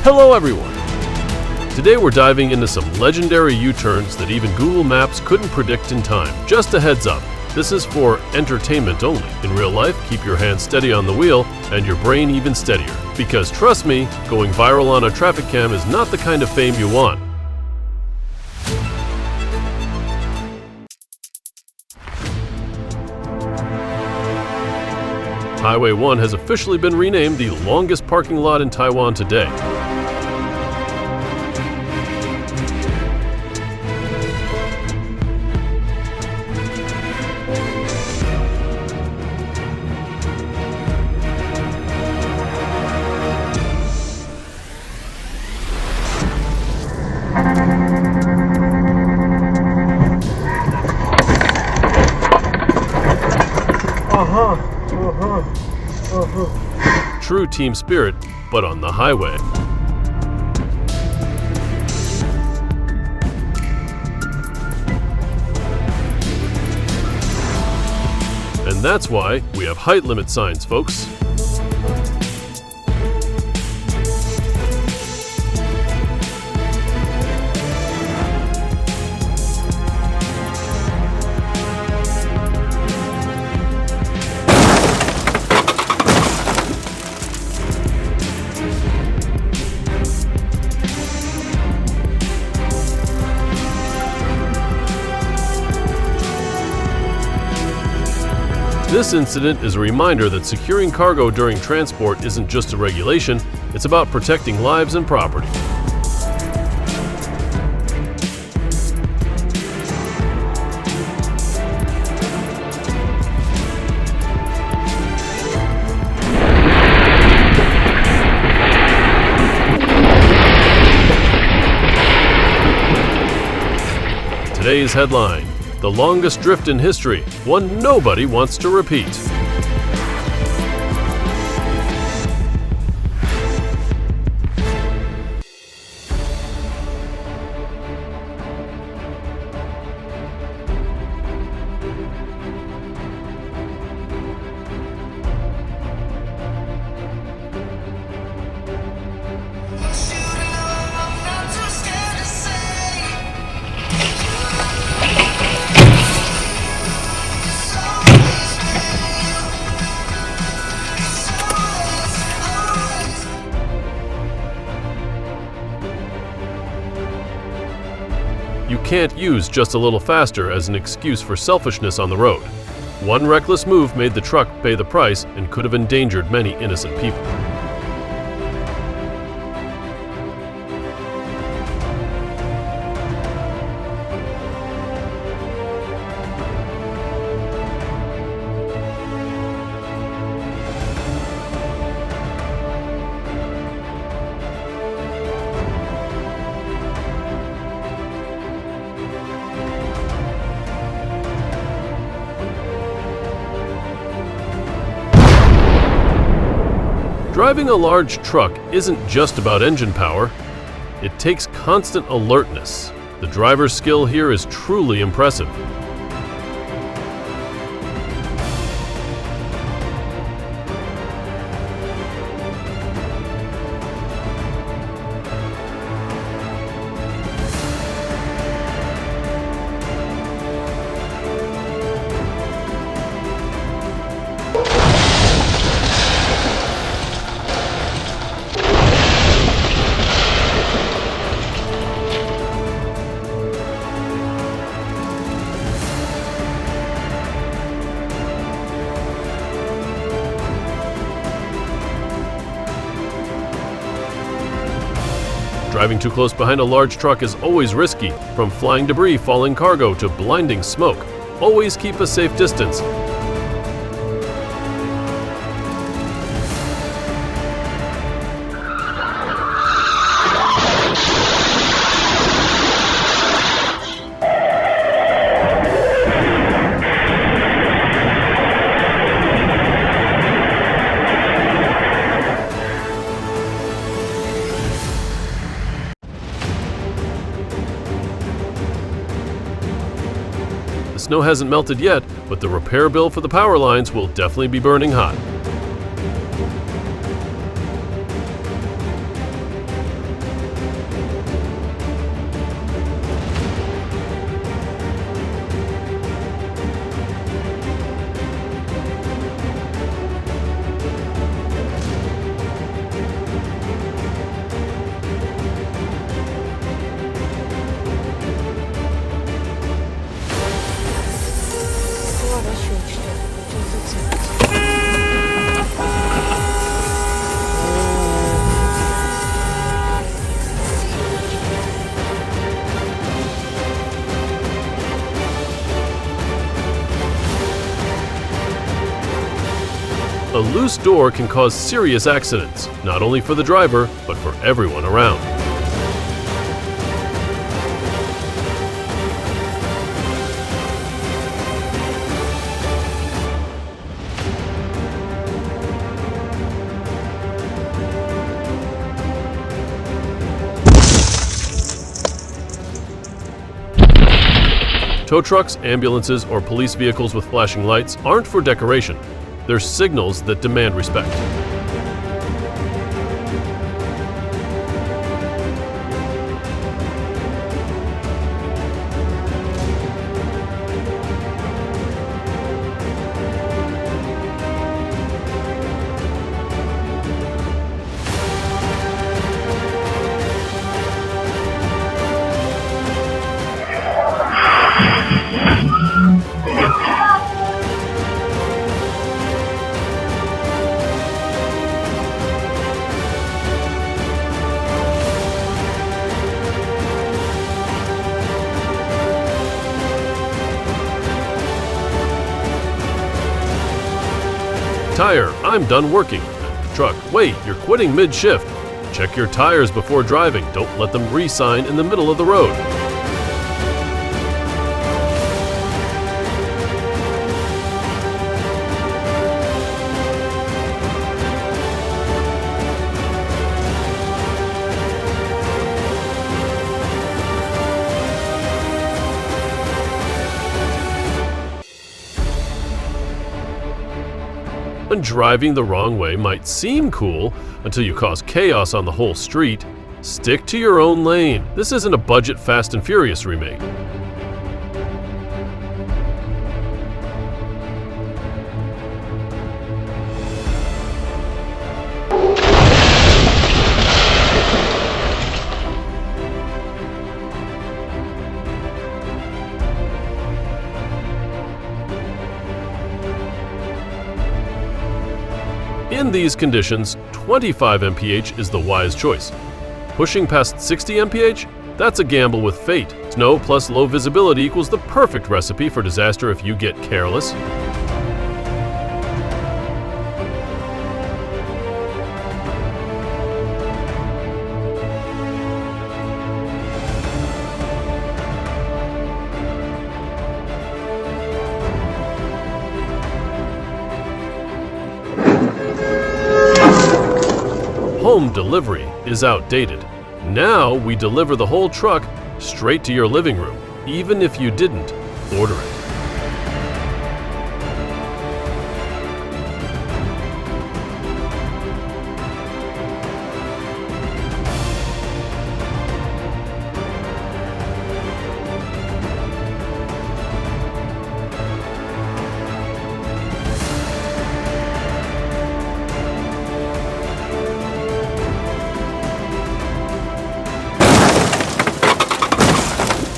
Hello everyone! Today we're diving into some legendary U-turns that even Google Maps couldn't predict in time. Just a heads up, this is for entertainment only. In real life, keep your hands steady on the wheel and your brain even steadier. Because trust me, going viral on a traffic cam is not the kind of fame you want. Highway 1 has officially been renamed the longest parking lot in Taiwan today. True team spirit, but on the highway. And that's why we have height limit signs, folks. This incident is a reminder that securing cargo during transport isn't just a regulation, it's about protecting lives and property. Today's headline: the longest drift in history, one nobody wants to repeat. You can't use just a little faster as an excuse for selfishness on the road. One reckless move made the truck pay the price and could have endangered many innocent people. Driving a large truck isn't just about engine power. It takes constant alertness. The driver's skill here is truly impressive. Driving too close behind a large truck is always risky, from flying debris, falling cargo, to blinding smoke. Always keep a safe distance. The snow hasn't melted yet, but the repair bill for the power lines will definitely be burning hot. loose door can cause serious accidents, not only for the driver, but for everyone around. Tow trucks, ambulances, or police vehicles with flashing lights aren't for decoration. They're signals that demand respect. Tire, I'm done working. Truck, wait, you're quitting mid-shift. Check your tires before driving. Don't let them re-sign in the middle of the road. And driving the wrong way might seem cool until you cause chaos on the whole street. Stick to your own lane. This isn't a budget Fast and Furious remake. In these conditions, 25 mph is the wise choice. Pushing past 60 mph? That's a gamble with fate. Snow plus low visibility equals the perfect recipe for disaster if you get careless. Home delivery is outdated. Now we deliver the whole truck straight to your living room, even if you didn't order it.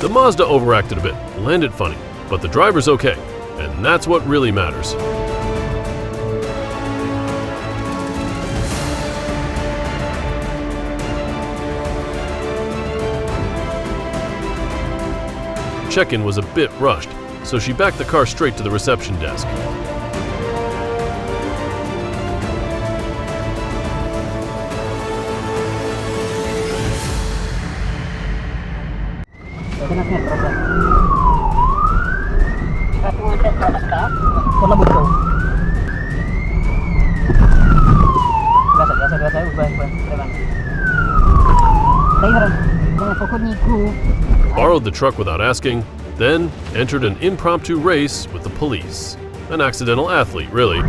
The Mazda overacted a bit, landed funny, but the driver's okay, and that's what really matters. Check-in was a bit rushed, so she backed the car straight to the reception desk. Borrowed the truck without asking, then entered an impromptu race with the police. An accidental athlete, really.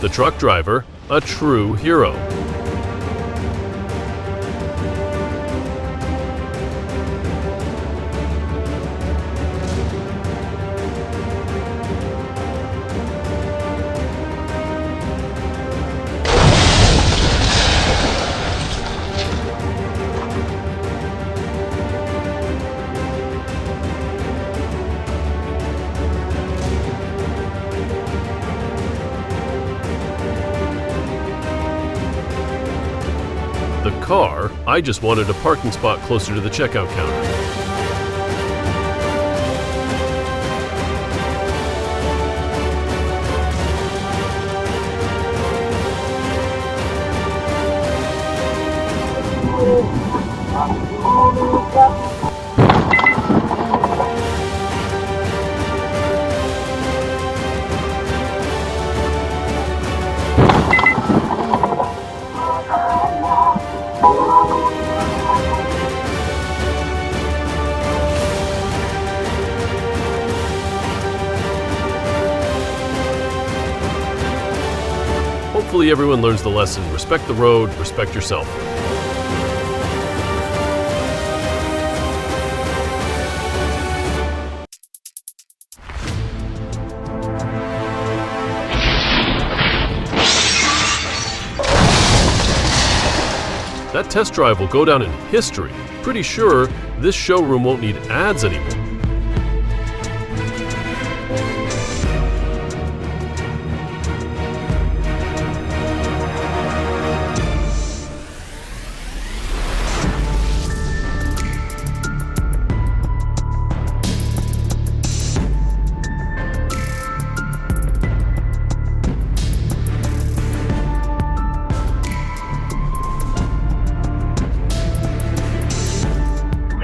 The truck driver, A true hero. The car, I just wanted a parking spot closer to the checkout counter. Hopefully everyone learns the lesson. Respect the road, respect yourself. That test drive will go down in history. Pretty sure this showroom won't need ads anymore.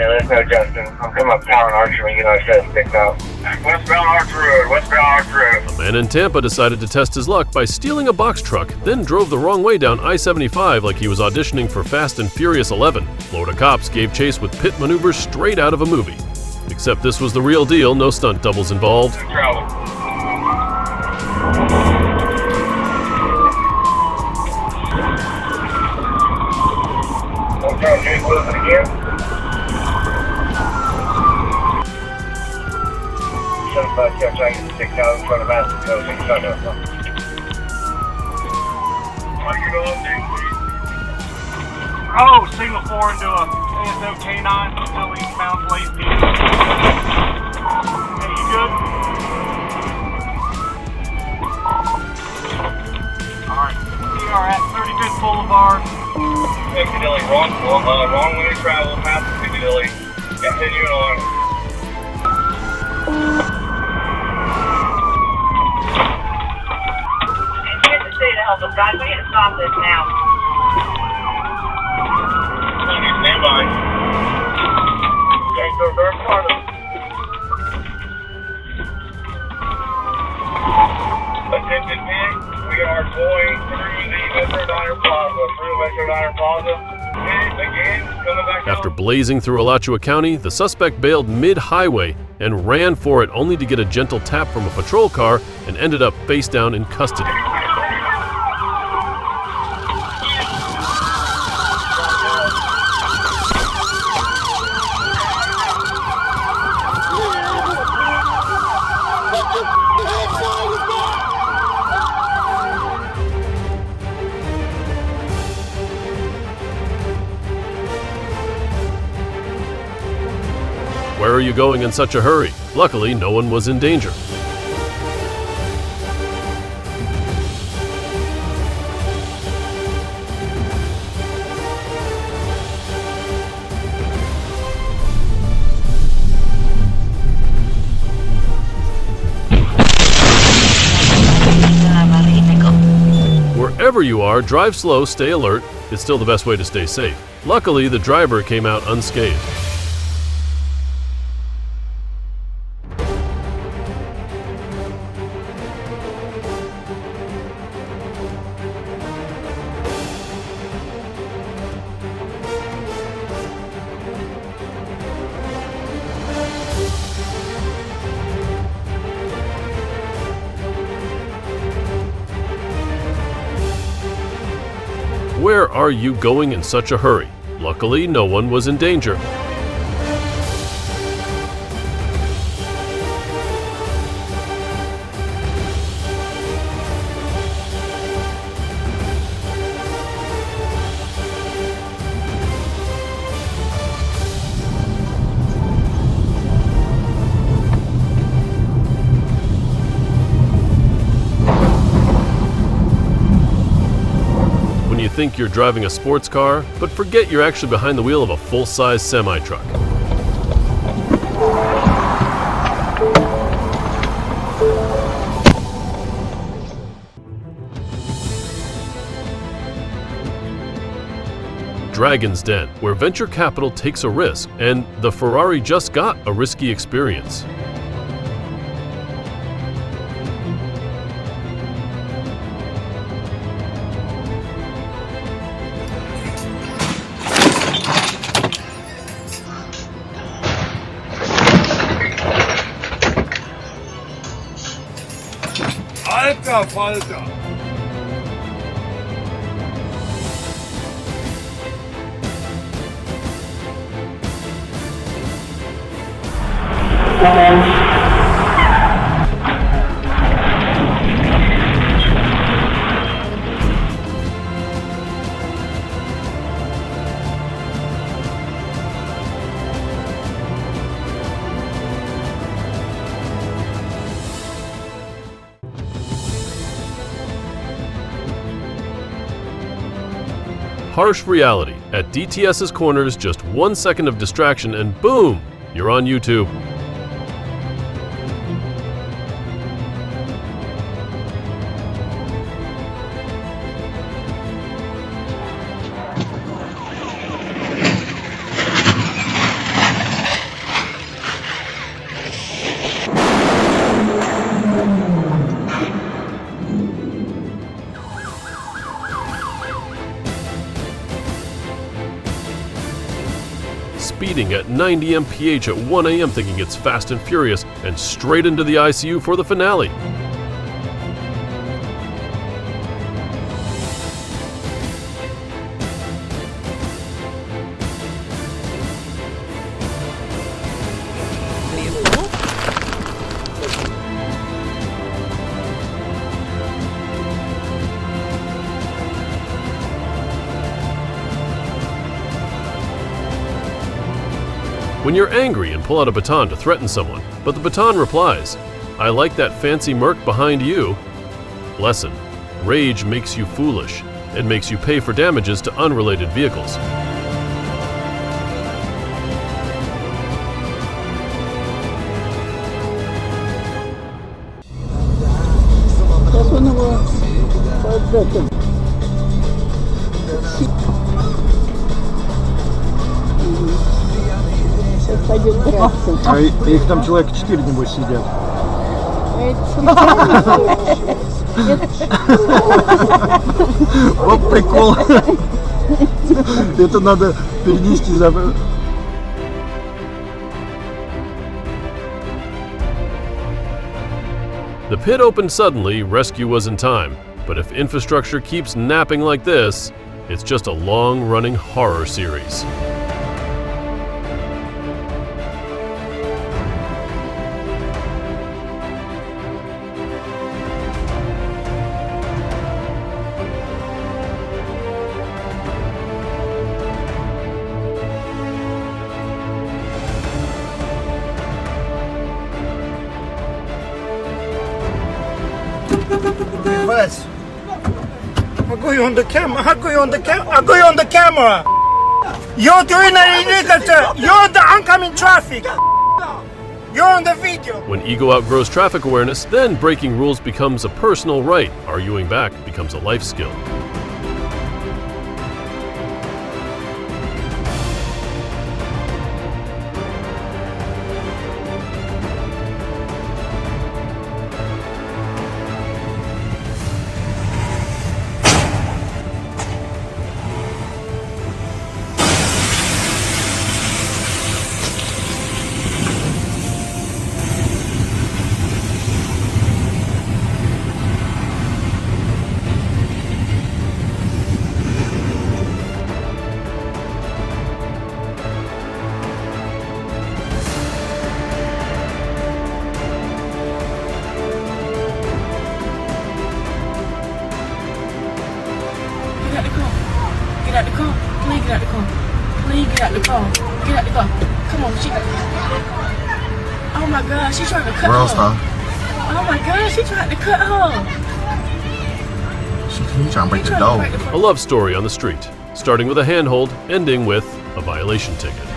There's no Justin. I'm coming up Tower and Archer when you know I said stick out. Westbound Archer Road, westbound Archer Road. A man in Tampa decided to test his luck by stealing a box truck, then drove the wrong way down I-75 like he was auditioning for Fast and Furious 11. Florida cops gave chase with pit maneuvers straight out of a movie. Except this was the real deal, no stunt doubles involved. Travel. I'm trying to get closing again. 75 catch, I can stick out in front of Aston Coast and shut up. How you doing, dude? Oh, signal 4 into a ASO K9, still eastbound late P. Hey, you good? Alright, we are at 35th Boulevard. Piccadilly, wrong way to travel, past Piccadilly. Continuing on. To help us, guys. We need to stop this now. Stand by. Okay, so very part of attention big. We are going through the Metro Diner Plaza. Big again, coming back After blazing through Alachua County, the suspect bailed mid-highway and ran for it only to get a gentle tap from a patrol car and ended up face down in custody. Where are you going in such a hurry? Luckily, no one was in danger. Wherever you are, drive slow, stay alert. It's still the best way to stay safe. Luckily, the driver came out unscathed. where are you going in such a hurry? Luckily, no one was in danger. You think you're driving a sports car, but forget you're actually behind the wheel of a full-size semi-truck. Dragon's Den, where venture capital takes a risk, and the Ferrari just got a risky experience. Alter Falter! Harsh reality. At DTS's corners, just 1 second of distraction and boom, you're on YouTube. Speeding at 90 mph at 1 a.m. thinking it's Fast and Furious, and straight into the ICU for the finale. When you're angry and pull out a baton to threaten someone, but the baton replies, "I like that fancy Merc behind you." Lesson: rage makes you foolish. It makes you pay for damages to unrelated vehicles. А их там человека 4, небось, сидят. Вот прикол. Это надо перенести за... The pit opened suddenly, rescue was in time. But if infrastructure keeps napping like this, it's just a long-running horror series. Wes, I got you on the camera. I got you on the camera. I got you on the camera. You're doing an illegal turn. You're in the oncoming traffic. You're on the video. When ego outgrows traffic awareness, then breaking rules becomes a personal right. Arguing back becomes a life skill. Please get out the car. Get out the car. Come on, she. Oh my God, she's trying to cut World her. star. Oh my God, she tried to cut her. He trying to break the Trying to door. break the A love story on the street, starting with a handhold, ending with a violation ticket. Put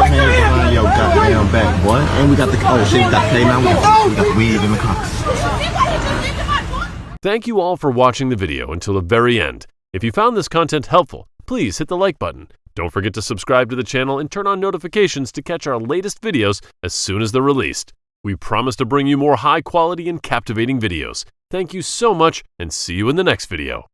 hands behind your goddamn back, boy. And we got the oh shit, we got the K9, we got weed in the car. Thank you all for watching the video until the very end. If you found this content helpful, please hit the like button. Don't forget to subscribe to the channel and turn on notifications to catch our latest videos as soon as they're released. We promise to bring you more high quality and captivating videos. Thank you so much and see you in the next video.